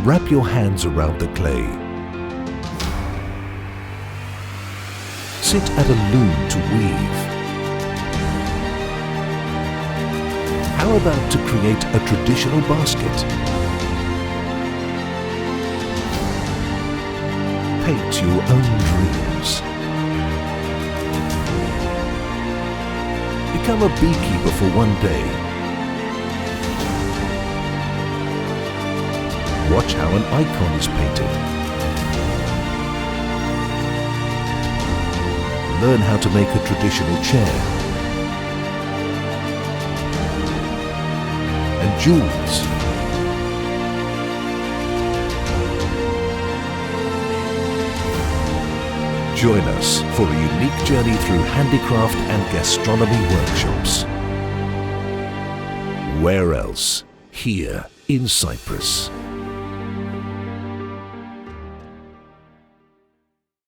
Wrap your hands around the clay. Sit at a loom to weave. How about to create a traditional basket? Paint your own dreams. Become a beekeeper for one day. Watch how an icon is painted. Learn how to make a traditional chair. And jewels. Join us for a unique journey through handicraft and gastronomy workshops. Where else? Here in Cyprus.